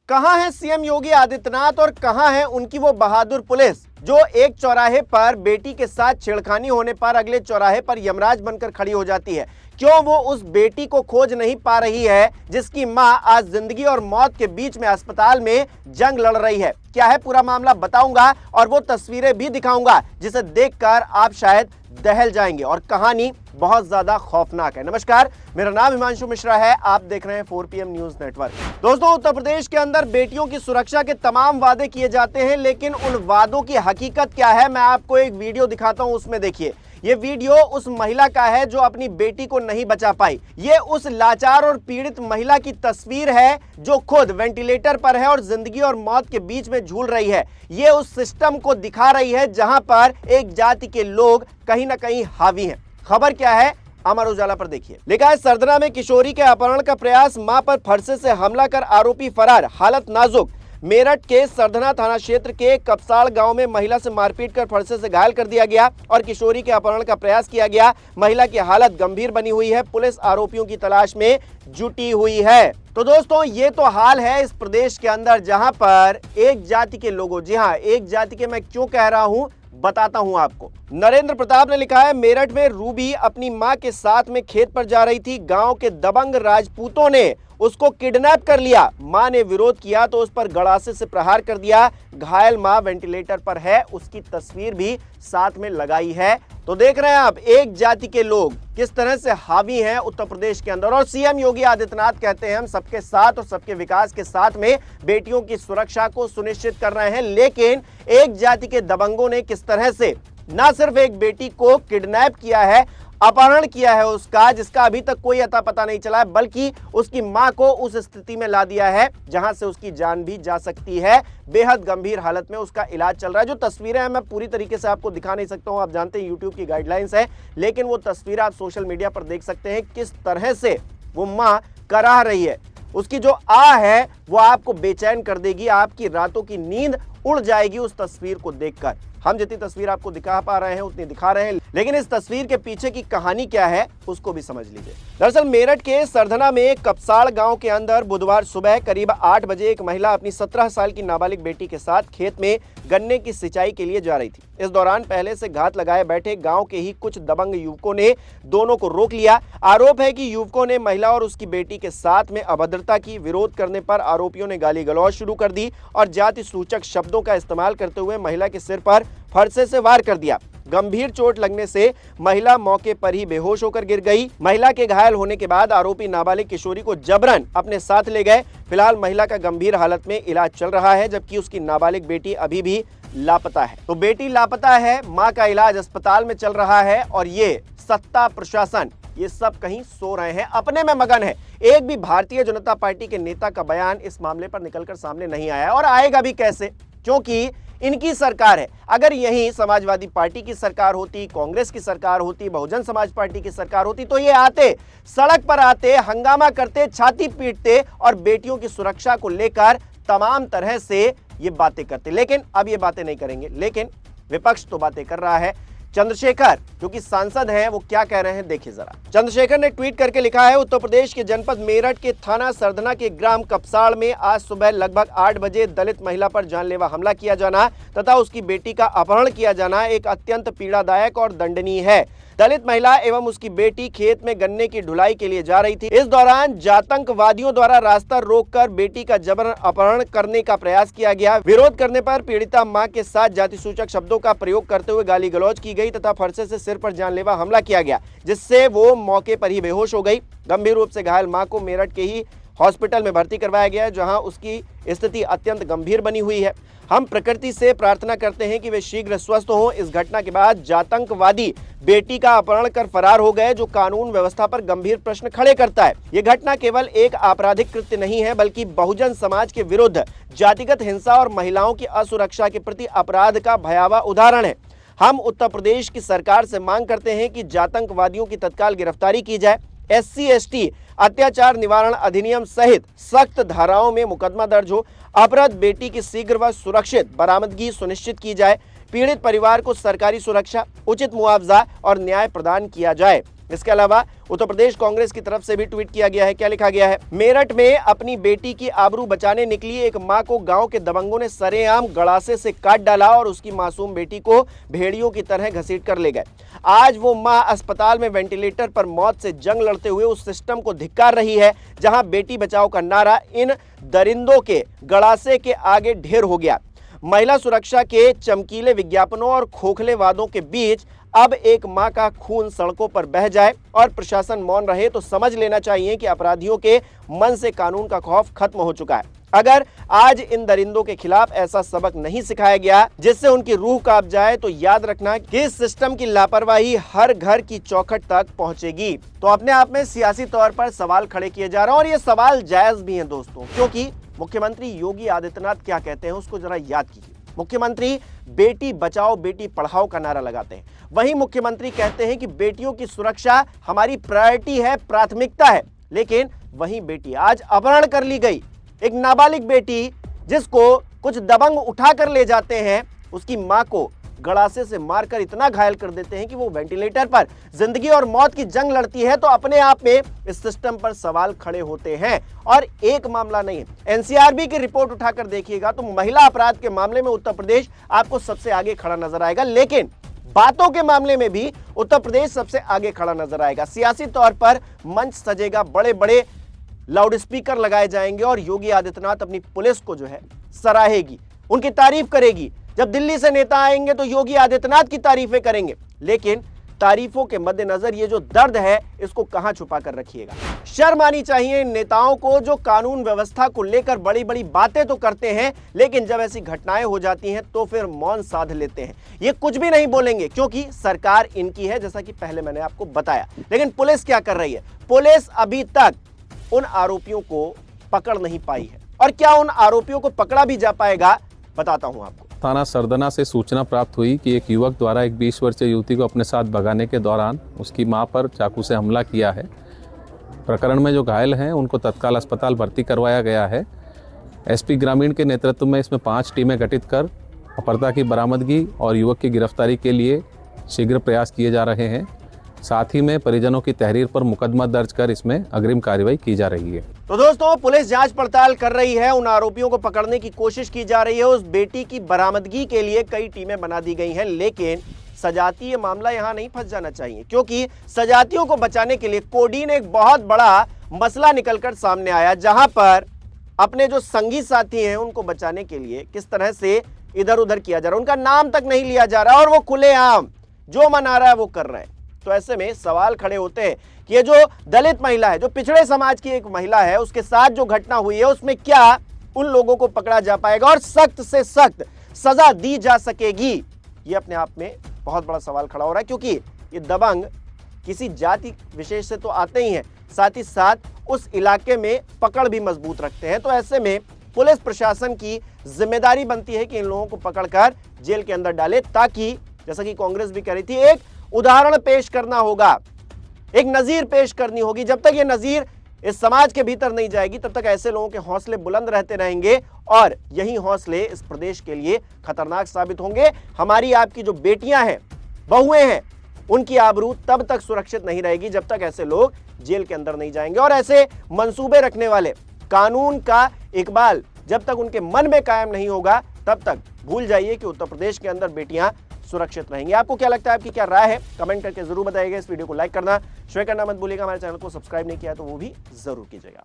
कहां है सीएम योगी आदित्यनाथ और कहां है उनकी वो बहादुर पुलिस जो एक चौराहे पर बेटी के साथ छेड़खानी होने पर अगले चौराहे पर यमराज बनकर खड़ी हो जाती है। क्यों वो उस बेटी को खोज नहीं पा रही है जिसकी मां आज जिंदगी और मौत के बीच में अस्पताल में जंग लड़ रही है? क्या है पूरा मामला बताऊंगा और वो तस्वीरें भी दिखाऊंगा जिसे देखकर आप शायद दहल जाएंगे और कहानी बहुत ज्यादा खौफनाक है। नमस्कार, मेरा नाम हिमांशु मिश्रा है, आप देख रहे हैं 4PM न्यूज नेटवर्क। दोस्तों, उत्तर प्रदेश के अंदर बेटियों की सुरक्षा के तमाम वादे किए जाते हैं, लेकिन उन वादों की हकीकत क्या है मैं आपको एक वीडियो दिखाता हूं, उसमें देखिए। ये वीडियो उस महिला का है जो अपनी बेटी को नहीं बचा पाई। ये उस लाचार और पीड़ित महिला की तस्वीर है जो खुद वेंटिलेटर पर है और जिंदगी और मौत के बीच में झूल रही है। ये उस सिस्टम को दिखा रही है जहां पर एक जाति के लोग कहीं ना कहीं हावी हैं। खबर क्या है, अमर उजाला पर देखिए। लिखा है, सरधना में किशोरी के अपहरण का प्रयास, मां पर फरसे से हमला कर आरोपी फरार, हालत नाजुक। मेरठ के सरधना थाना क्षेत्र के कपसाड़ गांव में महिला से मारपीट कर फरसे से घायल कर दिया गया और किशोरी के अपहरण का प्रयास किया गया। महिला की हालत गंभीर बनी हुई है। पुलिस आरोपियों की तलाश में जुटी हुई है। तो दोस्तों, ये तो हाल है इस प्रदेश के अंदर जहां पर एक जाति के लोगों, जी हाँ, एक जाति के, मैं क्यों कह रहा हूं बताता हूं आपको। नरेंद्र प्रताप ने लिखा है, मेरठ में रूबी अपनी मां के साथ में खेत पर जा रही थी। गांव के दबंग राजपूतों ने उसको किडनैप कर लिया। मां ने विरोध किया तो उस पर गड़ासे से प्रहार कर दिया। घायल मां वेंटिलेटर पर है, उसकी तस्वीर भी साथ में लगाई है। तो देख रहे हैं आप एक जाति के लोग किस तरह से हावी हैं उत्तर प्रदेश के अंदर। और सीएम योगी आदित्यनाथ कहते हैं हम सबके साथ और सबके विकास के साथ में बेटियों की सुरक्षा को सुनिश्चित कर रहे हैं, लेकिन एक जाति के दबंगों ने किस तरह से ना सिर्फ एक बेटी को किडनैप किया है, अपहरण किया है उसका, जिसका अभी तक कोई अता पता नहीं चला है, बल्कि उसकी मां को उस स्थिति में ला दिया है जहां से उसकी जान भी जा सकती है। बेहद गंभीर हालत में उसका इलाज चल रहा है। जो तस्वीरें हैं मैं पूरी तरीके से आपको दिखा नहीं सकता हूं, आप जानते हैं यूट्यूब की गाइडलाइंस है, लेकिन वो तस्वीर आप सोशल मीडिया पर देख सकते हैं किस तरह से वो मां कराह रही है। उसकी जो आह है वो आपको बेचैन कर देगी, आपकी रातों की नींद उड़ जाएगी उस तस्वीर को देखकर। हम जितनी तस्वीर आपको दिखा पा रहे हैं उतनी दिखा रहे हैं, लेकिन इस तस्वीर के पीछे की कहानी क्या है उसको भी समझ लीजिए। दरअसल मेरठ के सरधना में कपसाड़ गांव के अंदर बुधवार सुबह करीब 8 बजे एक महिला अपनी 17 साल की नाबालिग बेटी के साथ खेत में गन्ने की सिंचाई के लिए जा रही थी। इस दौरान पहले से घात लगाए बैठे गांव के ही कुछ दबंग युवकों ने दोनों को रोक लिया। आरोप है कि युवकों ने महिला और उसकी बेटी के साथ में अभद्रता की। विरोध करने पर आरोपियों ने गाली गलौज शुरू कर दी और जाति सूचक शब्दों का इस्तेमाल करते हुए महिला के सिर पर फरसे से वार कर दिया। गंभीर चोट लगने से महिला मौके पर ही बेहोश होकर गिर गई। महिला के घायल होने के बाद आरोपी नाबालिग किशोरी को जबरन अपने साथ ले गए। फिलहाल महिला का गंभीर हालत में इलाज चल रहा है, जबकि उसकी नाबालिग बेटी अभी भी लापता है। तो बेटी लापता है, मां का इलाज अस्पताल में चल रहा है और ये सत्ता प्रशासन ये सब कहीं सो रहे हैं, अपने में मगन है। एक भी भारतीय जनता पार्टी के नेता का बयान इस मामले पर निकलकर सामने नहीं आया और आएगा भी कैसे, क्योंकि इनकी सरकार है। अगर यही समाजवादी पार्टी की सरकार होती, कांग्रेस की सरकार होती, बहुजन समाज पार्टी की सरकार होती तो ये आते, सड़क पर आते, हंगामा करते, छाती पीटते और बेटियों की सुरक्षा को लेकर तमाम तरह से ये बातें करते। लेकिन अब ये बातें नहीं करेंगे, लेकिन विपक्ष तो बातें कर रहा है। चंद्रशेखर जो कि सांसद हैं वो क्या कह रहे हैं देखिए जरा। चंद्रशेखर ने ट्वीट करके लिखा है, उत्तर प्रदेश के जनपद मेरठ के थाना सरधना के ग्राम कपसाड़ में आज सुबह लगभग 8 बजे दलित महिला पर जानलेवा हमला किया जाना तथा उसकी बेटी का अपहरण किया जाना एक अत्यंत पीड़ादायक और दंडनीय है। दलित महिला एवं उसकी बेटी खेत में गन्ने की ढुलाई के लिए जा रही थी। इस दौरान जातंकवादियों द्वारा रास्ता रोककर बेटी का जबरन अपहरण करने का प्रयास किया गया। विरोध करने पर पीड़िता मां के साथ जाति सूचक शब्दों का प्रयोग करते हुए गाली गलौज की गई तथा फरसे से सिर पर जानलेवा हमला किया गया, जिससे वो मौके पर ही बेहोश हो गई। गंभीर रूप से घायल मां को मेरठ के ही हॉस्पिटल में भर्ती करवाया गया है, जहां उसकी स्थिति अत्यंत गंभीर बनी हुई है। हम प्रकृति से प्रार्थना करते हैं कि वे शीघ्र स्वस्थ हों। इस घटना के बाद जातंकवादी बेटी का अपहरण कर फरार हो गए, जो कानून व्यवस्था पर गंभीर प्रश्न खड़े करता है। ये घटना केवल एक आपराधिक कृत्य नहीं है, बल्कि बहुजन समाज के विरुद्ध जातिगत हिंसा और महिलाओं की असुरक्षा के प्रति अपराध का भयावह उदाहरण है। हम उत्तर प्रदेश की सरकार से मांग करते हैं कि जातंकवादियों की तत्काल गिरफ्तारी की जाए। SC/ST अत्याचार निवारण अधिनियम सहित सख्त धाराओं में मुकदमा दर्ज हो। अपहृत बेटी की शीघ्र व सुरक्षित बरामदगी सुनिश्चित की जाए। पीड़ित परिवार को सरकारी सुरक्षा, उचित मुआवजा और न्याय प्रदान किया जाए। इसके अलावा उत्तर प्रदेश कांग्रेस की तरफ से भी ट्वीट किया गया है। क्या लिखा गया है? मेरठ में अपनी बेटी की आबरू बचाने निकली एक मां को गांव के दबंगों ने सरेआम गड़ासे से काट डाला और उसकी मासूम बेटी को भेड़ियों की तरह घसीट कर ले गए। आज वो मां अस्पताल में वेंटिलेटर पर मौत से जंग लड़ते हुए उस सिस्टम को धिक्कार रही है जहां बेटी बचाओ का नारा इन दरिंदों के गड़ासे के आगे ढेर हो गया। महिला सुरक्षा के चमकीले विज्ञापनों और खोखले वादों के बीच अब एक मां का खून सड़कों पर बह जाए और प्रशासन मौन रहे तो समझ लेना चाहिए कि अपराधियों के मन से कानून का खौफ खत्म हो चुका है। अगर आज इन दरिंदों के खिलाफ ऐसा सबक नहीं सिखाया गया जिससे उनकी रूह कांप जाए तो याद रखना कि इस सिस्टम की लापरवाही हर घर की चौखट तक पहुंचेगी। तो अपने आप में सियासी तौर पर सवाल खड़े किए जा रहे हैं और ये सवाल जायज भी हैं दोस्तों, क्योंकि मुख्यमंत्री योगी आदित्यनाथ क्या कहते हैं उसको जरा याद कीजिए। मुख्यमंत्री बेटी बचाओ बेटी पढ़ाओ का नारा लगाते हैं। वहीं मुख्यमंत्री कहते हैं कि बेटियों की सुरक्षा हमारी प्रायोरिटी है, प्राथमिकता है। लेकिन वहीं बेटी आज अपहरण कर ली गई, एक नाबालिग बेटी जिसको कुछ दबंग उठा कर ले जाते हैं, उसकी मां को गड़ासे से मारकर इतना घायल कर देते हैं कि वो वेंटिलेटर पर जिंदगी और मौत की जंग लड़ती है। तो अपने आप में इस सिस्टम पर सवाल खड़े होते हैं और एक मामला नहीं है। एनसीआरबी की रिपोर्ट उठाकर देखिएगा तो महिला अपराध के मामले में उत्तर प्रदेश आपको सबसे आगे खड़ा नजर आएगा, लेकिन बातों के मामले में भी उत्तर प्रदेश सबसे आगे खड़ा नजर आएगा। सियासी तौर पर मंच सजेगा, बड़े बड़े लाउड स्पीकर लगाए जाएंगे और योगी आदित्यनाथ अपनी पुलिस को जो है सराहेगी, उनकी तारीफ करेगी। जब दिल्ली से नेता आएंगे तो योगी आदित्यनाथ की तारीफें करेंगे, लेकिन तारीफों के मद्देनजर ये जो दर्द है इसको कहां छुपा कर रखिएगा। शर्म आनी चाहिए इन नेताओं को जो कानून व्यवस्था को लेकर बड़ी बड़ी बातें तो करते हैं, लेकिन जब ऐसी घटनाएं हो जाती हैं तो फिर मौन साध लेते हैं। ये कुछ भी नहीं बोलेंगे क्योंकि सरकार इनकी है, जैसा कि पहले मैंने आपको बताया। लेकिन पुलिस क्या कर रही है? पुलिस अभी तक उन आरोपियों को पकड़ नहीं पाई है, और क्या उन आरोपियों को पकड़ा भी जा पाएगा बताता हूं आपको। थाना सरदना से सूचना प्राप्त हुई कि एक युवक द्वारा एक 20 वर्षीय युवती को अपने साथ भगाने के दौरान उसकी मां पर चाकू से हमला किया है। प्रकरण में जो घायल हैं उनको तत्काल अस्पताल भर्ती करवाया गया है। एसपी ग्रामीण के नेतृत्व में इसमें 5 टीमें गठित कर अपहर्ता की बरामदगी और युवक की गिरफ्तारी के लिए शीघ्र प्रयास किए जा रहे हैं। साथ ही में परिजनों की तहरीर पर मुकदमा दर्ज कर इसमें अग्रिम कार्रवाई की जा रही है। तो दोस्तों, पुलिस जांच पड़ताल कर रही है, उन आरोपियों को पकड़ने की कोशिश की जा रही है। उस बेटी की बरामदगी के लिए कई टीमें बना दी गई हैं, लेकिन सजातीय मामला यहां नहीं फंस जाना चाहिए, क्योंकि सजातियों को बचाने के लिए कोडीन एक बहुत बड़ा मसला निकलकर सामने आया, जहां पर अपने जो संगी साथी हैं उनको बचाने के लिए किस तरह से इधर उधर किया जा रहा है, उनका नाम तक नहीं लिया जा रहा और वो खुलेआम जो मना रहा है वो कर रहे हैं। तो ऐसे में सवाल खड़े होते हैं कि ये जो दलित महिला है, जो पिछड़े समाज की एक महिला है, उसके साथ जो घटना हुई है उसमें क्या उन लोगों को पकड़ा जा पाएगा और सख्त से सख्त सजा दी जा सकेगी? ये अपने आप में बहुत बड़ा सवाल खड़ा हो रहा है, क्योंकि ये दबंग किसी जाति विशेष से तो आते ही हैं, साथ ही साथ उस इलाके में पकड़ भी मजबूत रखते हैं। तो ऐसे में पुलिस प्रशासन की जिम्मेदारी बनती है कि इन लोगों को पकड़कर जेल के अंदर डाले, ताकि जैसा कि कांग्रेस भी कह रही थी, एक उदाहरण पेश करना होगा, एक नजीर पेश करनी होगी। जब तक ये नजीर इस समाज के भीतर नहीं जाएगी तब तक ऐसे लोगों के हौसले बुलंद रहते रहेंगे और यही हौसले इस प्रदेश के लिए खतरनाक साबित होंगे। हमारी आपकी जो बेटियां हैं, बहुएं हैं, उनकी आबरू तब तक सुरक्षित नहीं रहेगी जब तक ऐसे लोग जेल के अंदर नहीं जाएंगे। और ऐसे मंसूबे रखने वाले, कानून का इकबाल जब तक उनके मन में कायम नहीं होगा तब तक भूल जाइए कि उत्तर प्रदेश के अंदर बेटियां सुरक्षित रहेंगी। आपको क्या लगता है, आपकी क्या राय है, कमेंट करके जरूर बताइएगा। इस वीडियो को लाइक करना, शेयर करना मत भूलिएगा। हमारे चैनल को सब्सक्राइब नहीं किया तो वो भी जरूर कीजिएगा।